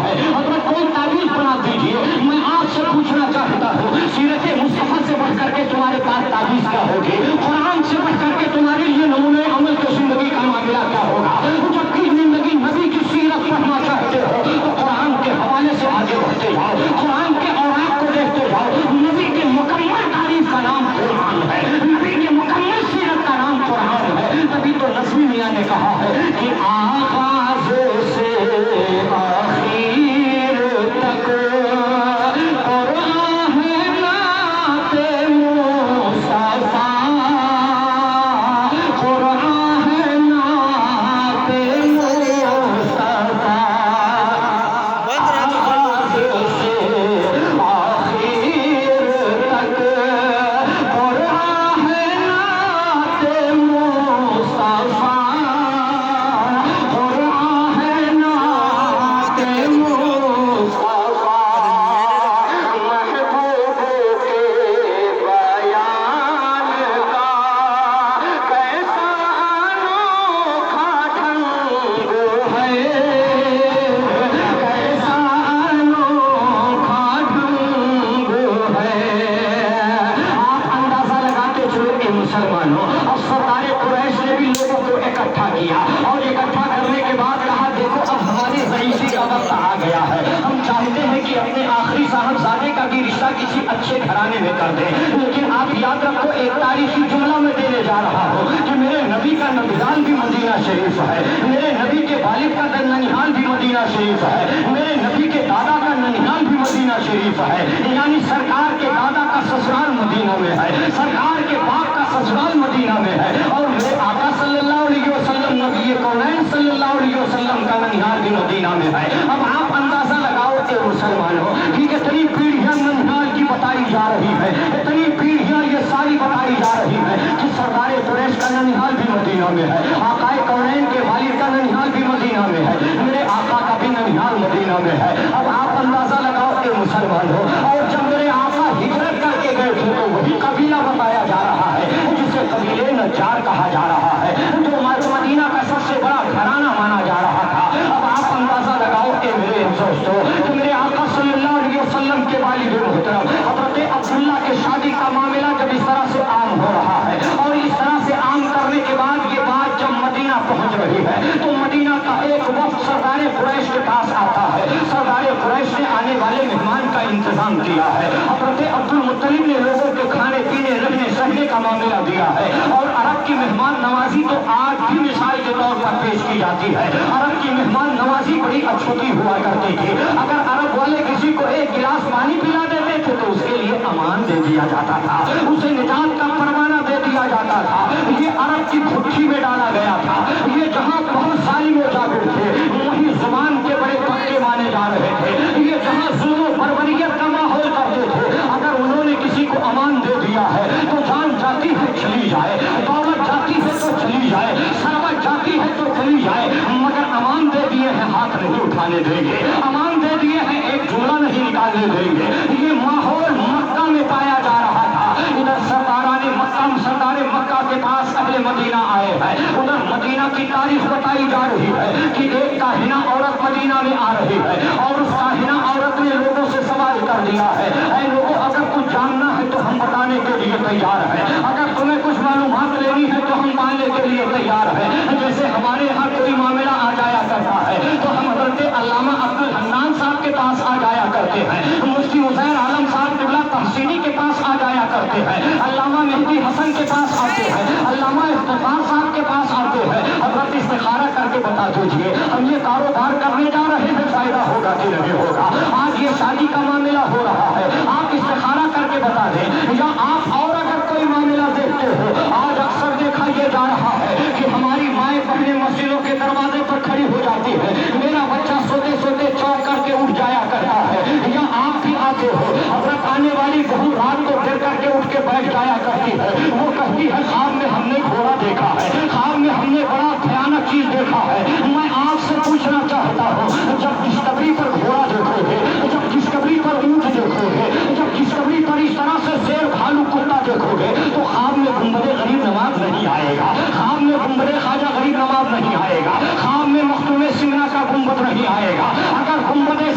है। अगर कोई ताबीज बना दीजिए। मैं आपसे पूछना चाहता हूँ, सीरत मुस्तफा से बढ़ करके तुम्हारे पास ताबीज क्या होगी? कुरान से बढ़ करके तुम्हारे लिए नमूने अमल की जिंदगी का मामला क्या होगा? जबकि जिंदगी नबी की सीरत पढ़ना चाहते हो तो कुरान के हवाले से आगे बढ़ते जाओ, कुरान के औरात को देखते जाओ। नबी के मुकम्मल तारीफ का नाम कुरान है, नबी के मुकम्मल सीरत का नाम कुरान है। तभी तो नज़्मी मियां ने कहा है कि आगाज़ से आखिर तक कुरान है नाते मुस्तफा, कुरान है नाते मुस्तफा। आगाज़ से आखिर तक कुरान है नाते मुस्तफा, कुरान है नाते मुस्तफा। महबूब के बयान का कैसा अनोखा ढंग है, कैसा अनोखा ढंग है। आप अंदाजा लगाते चलो ए मुसलमानों, अब सरदार कुरैश ने भी लोगों को इकट्ठा किया और इकट्ठा करने के बाद कहा देखो अब हमारी ज़ईफ़ी का वक्त आ गया है, हम चाहते हैं कि अपने आखिरी साहबजादे का भी रिश्ता किसी अच्छे घराने में कर दें, लेकिन आप याद रखो एक तारीखी जुमला में देने जा रहा हूँ कि मेरे नबी का ननिहाल भी मदीना शरीफ है, मेरे नबी के वालिद का ननिहाल भी मदीना शरीफ है, मेरे नबी के दादा का ननिहाल भी मदीना शरीफ है, यानी सरकार के दादा का ससुराल मदीना में है, सरकार के बाप का ससुराल मदीना में है, और मेरे आका सल्लल्लाहु अलैहि वसल्लम नबी कौनैन सल्लल्लाहु अलैहि वसल्लम का ननिहाल भी मदीना में है। अब आप अंदाजा लगाओ कि मुसलमानों कि इतनी पीढ़ियां ननिहाल की बताई जा रही है, इतनी पीढ़ियां ये सारी बताई जा रही है कि सरदार कुरैश का ननिहाल भी मदीना में है, आकाए कौनैन के वालिद का ननिहाल भी मदीना में है, मेरे आका का भी ननिहाल मदीना में है। अब आप अंदाजा लगाओ कि मुसलमानों, और जब मेरे आका हिजरत करके गए थे तो वही कबीला बताया जा रहा है जिसे कबीले नज्जार कहा जा रहा है, जो मदीना का सबसे बड़ा घराना माना जा रहा था। अब आप अंदाजा लगाओ कि मेरे दोस्तों कि मेरे आका सल्लल्लाहु अलैहि वसल्लम के वालिद मोहतरम हज़रत अब्दुल्ला के शादी का मामला जब इस तरह से आम हो रहा है और इस तरह से आम करने के बाद ये बात जब मदीना पहुंच रही है तो मदीना का एक वक्त सरदार कुरैश के पास आता है। सरदार कुरैश ने आने वाले मेहमान का इंतजाम किया है, हज़रत अब्दुल मुत्तलिब ने लोगों के खाने पीने रहने सहने का मामला दिया है, और अरब की मेहमान नवाजी तो आज भी मिसाल के तौर पर पेश की जाती है। अरब की मेहमान नवाजी बड़ी अछूती हुआ करती थी, अगर अरब वाले किसी को एक गिलास पानी पिला देते थे तो उसके लिए अमान दे दिया जाता था, उसे निजात का परवाना दे दिया जाता था। ये अरब की भुट्ठी में डाला गया था। ये जहाँ बहुत सारी जाबिर थे वहीं जुबान के बड़े पक्के माने जा रहे थे। ये जहाँ जुल्म बर्बरियत का माहौल करते थे, अगर उन्होंने किसी को अमान दे दिया है तो जान जाती है चली जाए, दौलत जाती है तो चली जाए, सरवत जाती है तो चली जाए, मगर अमान दे दिए हैं हाथ नहीं उठाने देंगे, अमान दे दिए हैं एक जुमला नहीं निकालने देंगे। ये माहौल मक्का में पाया जा रहा था। इधर सरदाराने मक्का सरदार मक्का के पास अहले मदीना आए हैं, उधर मदीना की तारीफ बताई जा रही है कि एक काहिना औरत मदीना में आ रही है और उस काहिना औरत ने लोगों से सवाल कर दिया है, ऐ लोगों अगर कुछ जानना है तो हम बताने के लिए तैयार हैं, अगर तुम्हें कुछ मालूमात लेनी है तो हम मानने के लिए तैयार हैं। जैसे हमारे यहाँ कोई मामला आ जाया करता है तो हम हज़रत अल्लामा अब्दुल हन्नान साहब के पास आ जाया करते हैं, मुफ्ती उज़ैर आलम साहब क़िबला तहसीनी के पास आ जाया करते हैं, अल्लामा मेहदी हसन के पास आते हैं, अल्लामा इफ्तिखार साहब के पास आते हैं। हज़रत इस्तिखारा करके बता दीजिए हम ये कारोबार करने जा रहे हैं, फायदा होगा कि नहीं होगा। आज ये शादी का मामला हो रहा है, आप इस्तिखारा करके बता दें, या आप और अगर कोई मामला देखते हो, आज अक्सर देखा ये जा रहा है कि हमारी माएँ अपने मस्जिदों के दरवाजे पर खड़ी हो जाती है, मेरा बच्चा सोते सोते चौंक करके उठ जाया करता है, या आप भी आते हो, हज़रत आने वाली बहू रात को गिर करके उठ के बैठ जाया करती है, वो कहती है ख्वाब में हमने घोड़ा देखा है, ख्वाब में हमने बड़ा भयानक चीज देखा है। मैं आपसे पूछना चाहता हूँ, जब डिस्कवरी पर घोड़ा देखोगे, जब डिस्कवरी पर ऊंट देखोगे, जब डिस्कवरी पर इस तरह से शेर भालू कुत्ता देखोगे तो ख्वाब में गुंबदे गरीब नवाज नहीं आएगा, ख्वाब में गुंबदे ख्वाजा गरीब नवाज नहीं आएगा, ख्वाब में मखदूम सिमरा का गुंबद नहीं आएगा। अगर गुंबदे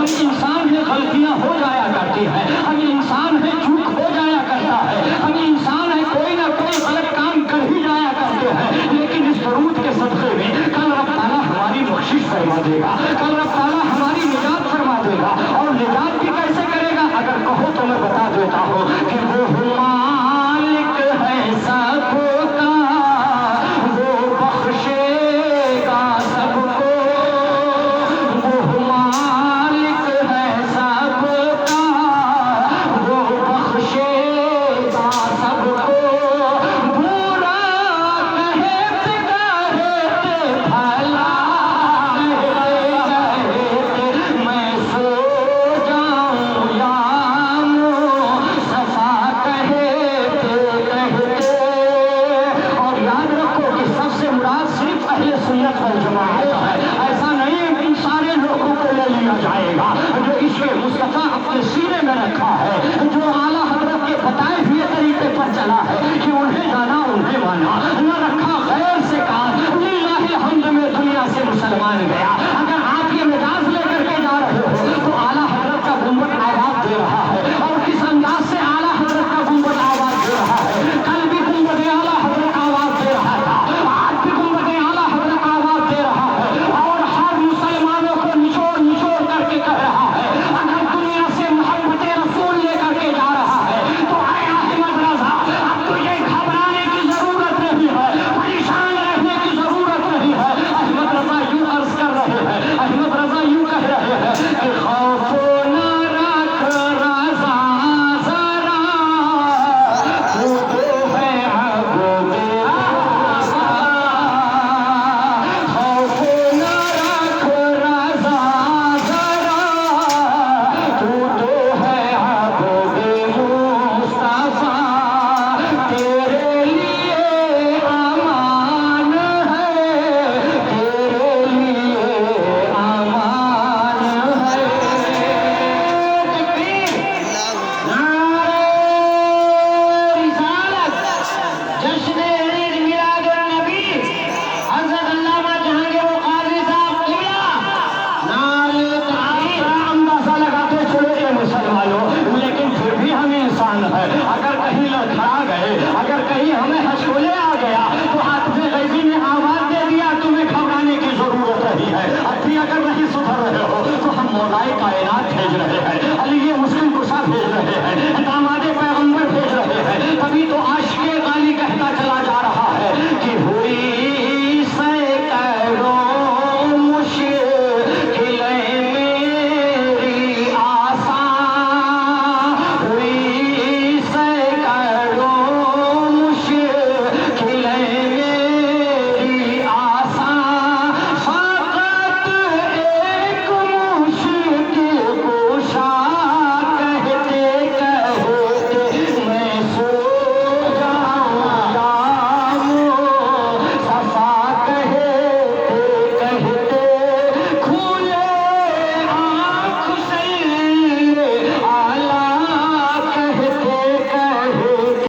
हम इंसान हैं, गलतियां हो जाया करती हैं, हम इंसान हैं, झूठ हो जाया करता है, हम इंसान हैं, कोई ना कोई गलत काम कर ही जाया करते हैं, लेकिन इस दरूद के सदक़े में कल रब ताला हमारी बख्शिश फरमा देगा, कल रब ताला हमारी निजात फरमा देगा। और निजात भी कैसे करेगा? अगर कहो तो मैं बता देता हूँ कि वो मालिक है सबका, वो बख्शेगा सबको, वो मालिक है सबका, वो बख्शेगा सबको। बुरा कहते कहते भला कहते मैं सो जाऊं या सफा कहते कहते। और याद रखो कि सबसे मुराद सिर्फ अहले सुन्नत वल जमाअत है, ऐसा नहीं इन सारे लोगों को ले लिया जाएगा जो इश्क़ मुस्तफ़ा अपने सीने में रखा है, जो आला हज़रत के बताए हुए तरीके पर चला है कि उन्हें जाना उन्हें माना, न रखा गैर से काम। लिल्लाहि हम्द में दुनिया से मुसलमान गया। अगर आप ये मिजाज लेकर के जा रहे हो तो आला हज़रत का गुंबद आवाज दे रहा है, और किस अंदाज से आला हज़रत का गुंबद आवाज दे रहा है। कल भी गुंबद आला हज़रत आवाज दे रहा था, आज भी गुंबद आला हज़रत आवाज दे रहा है, और हर मुसलमानों को निचोड़ निचोड़ करके कह रहा है, अगर दुनिया से मोहब्बत रसूल लेकर के जा रहा है तो आए अहमद रज़ा, अब तुझे घबराने की जरूरत नहीं है, परेशान रहने की जरूरत नहीं है। अहमद रज़ा यूं अर्ज कर रहे हैं, अहमद रज़ा यूं कह रहे हैं कि खौफो न रख रज़ा ज़रा, तू तो है अबूदे रज़ा। खौफो न रख रज़ा ज़रा, तू तो है अबूदे मुस्तफ़ा। तेरे लिए अमान है, तेरे लिए अमान है। तकबीर, नारे रिसालत, जश्न मिलाद नबी, हज़रत अल्लामा जहांगीर क़ादरी साहब क़िबला, नारे तकबीर। अंदाज़ा लगाते चलो ये मुसलमानों, लेकिन फिर भी हम इंसान हैं। अगर कहीं लड़खड़ा गए, अगर कहीं हमें हंसोले आ गया तो आतिफ़े ग़ैबी ने आवाज़ दे दिया, तुम्हें घबराने की जरूरत नहीं है। अब भी अगर नहीं सुधर रहे हो तो हम मौलाए कायनात भेज रहे हैं